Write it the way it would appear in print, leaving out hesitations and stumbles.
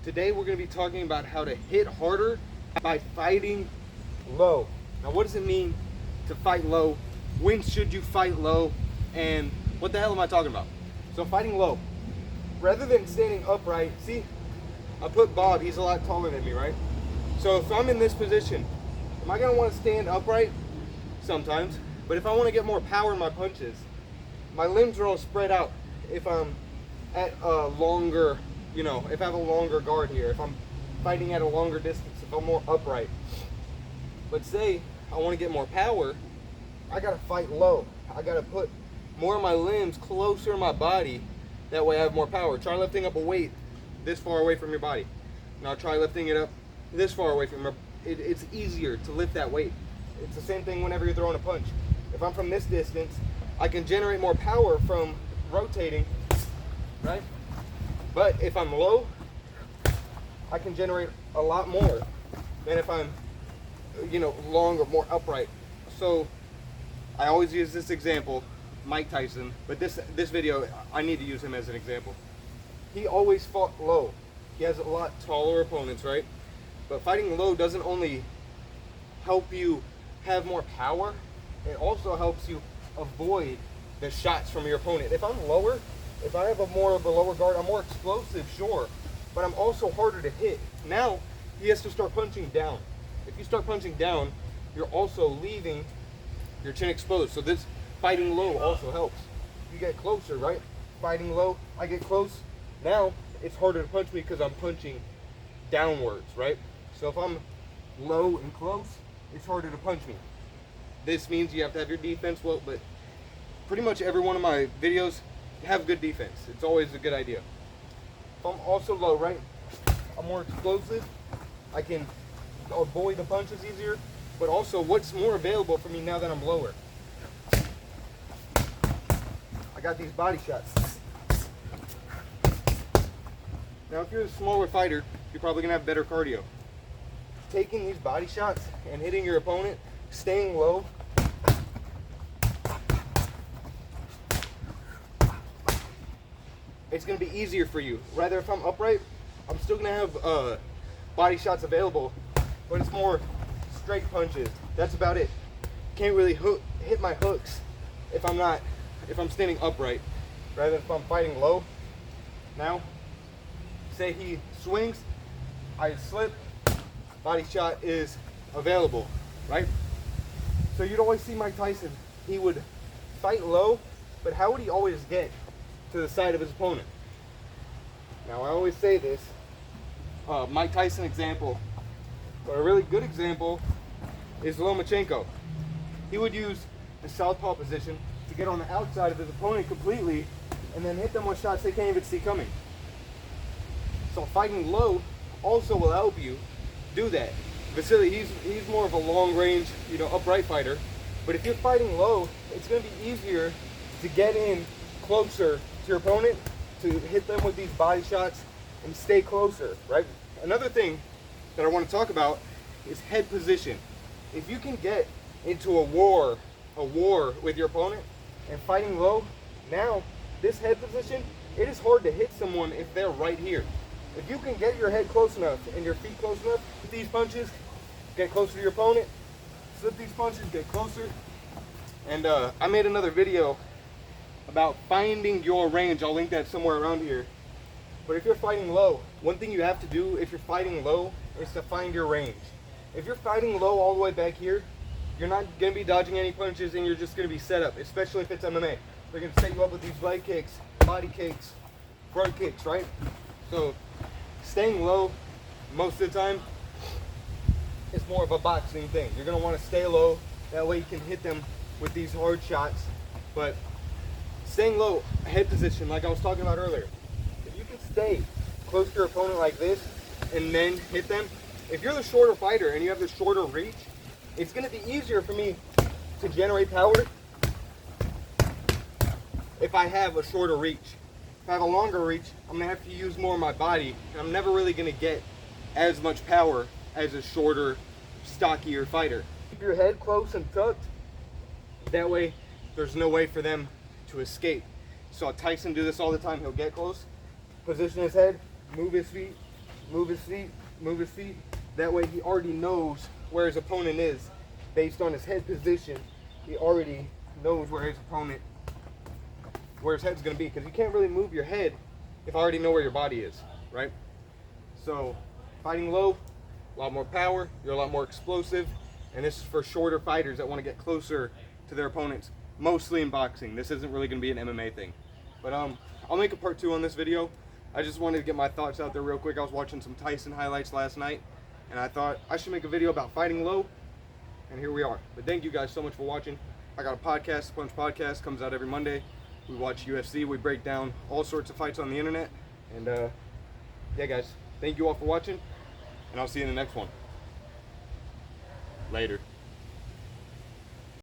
Today we're going to be talking about how to hit harder by fighting low. Now what does it mean to fight low? When should you fight low? And what the hell am I talking about? So fighting low, rather than standing upright, see, I put Bob, he's a lot taller than me, right? So if I'm in this position, am I going to want to stand upright? Sometimes. But if I want to get more power in my punches, my limbs are all spread out. If I'm at a longer, if I have a longer guard here, if I'm fighting at a longer distance, if I'm more upright. But say I want to get more power, I got to fight low. I got to put more of my limbs closer to my body. That way I have more power. Try lifting up a weight this far away from your body. Now try lifting it up this far away from your it's easier to lift that weight. It's the same thing whenever you're throwing a punch. If I'm from this distance, I can generate more power from rotating, right? But if I'm low, I can generate a lot more than if I'm, long or more upright. So I always use this example, Mike Tyson, but this video, I need to use him as an example. He always fought low. He has a lot taller opponents, right? But fighting low doesn't only help you have more power, it also helps you avoid the shots from your opponent. If I'm lower, if I have more of a lower guard, I'm more explosive, sure, but I'm also harder to hit. Now, he has to start punching down. If you start punching down, you're also leaving your chin exposed. So this fighting low also helps. You get closer, right? Fighting low, I get close. Now, it's harder to punch me because I'm punching downwards, right? So if I'm low and close, it's harder to punch me. This means you have to have your defense well, but pretty much every one of my videos have good defense. It's always a good idea. If I'm also low, right, I'm more explosive. I can avoid the punches easier, but also what's more available for me now that I'm lower? I got these body shots. Now if you're a smaller fighter, you're probably gonna have better cardio. Taking these body shots and hitting your opponent, staying low, it's going to be easier for you. Rather, if I'm upright, I'm still going to have body shots available, but it's more straight punches. That's about it. Can't really hit my hooks if I'm standing upright. Rather than if I'm fighting low. Now, say he swings, I slip, body shot is available, right? So you'd always see Mike Tyson, he would fight low, but how would he always get to the side of his opponent? Now I always say this, Mike Tyson example, but a really good example is Lomachenko. He would use the southpaw position to get on the outside of his opponent completely and then hit them with shots they can't even see coming. So fighting low also will help you do that. Vasily, he's more of a long range, upright fighter. But if you're fighting low, it's going to be easier to get in closer to your opponent, to hit them with these body shots and stay closer, right? Another thing that I want to talk about is head position. If you can get into a war with your opponent and fighting low, now this head position, it is hard to hit someone if they're right here. If you can get your head close enough and your feet close enough, with these punches, get closer to your opponent, slip these punches, get closer. And I made another video about finding your range. I'll link that somewhere around here. But if you're fighting low, one thing you have to do if you're fighting low is to find your range. If you're fighting low all the way back here, you're not going to be dodging any punches and you're just going to be set up, especially if it's MMA. They're going to set you up with these leg kicks, body kicks, front kicks, right? So staying low most of the time is more of a boxing thing. You're going to want to stay low. That way you can hit them with these hard shots. But staying low, head position, like I was talking about earlier. If you can stay close to your opponent like this and then hit them, if you're the shorter fighter and you have the shorter reach, it's going to be easier for me to generate power if I have a shorter reach. If I have a longer reach, I'm going to have to use more of my body, and I'm never really going to get as much power as a shorter, stockier fighter. Keep your head close and tucked. That way, there's no way for them to escape. Saw Tyson do this all the time. He'll get close, position his head, move his feet, move his seat. That way he already knows where his opponent is. Based on his head position, he already knows where his head's gonna be, because you can't really move your head if I already know where your body is, right? So fighting low, a lot more power, you're a lot more explosive, and this is for shorter fighters that want to get closer to their opponents, mostly in boxing. This isn't really going to be an MMA thing. But I'll make a part 2 on this video. I just wanted to get my thoughts out there real quick. I was watching some Tyson highlights last night, and I thought I should make a video about fighting low, and here we are. But thank you guys so much for watching. I got a podcast, Punch Podcast, comes out every Monday. We watch UFC, we break down all sorts of fights on the internet, and yeah guys, thank you all for watching, and I'll see you in the next one. Later.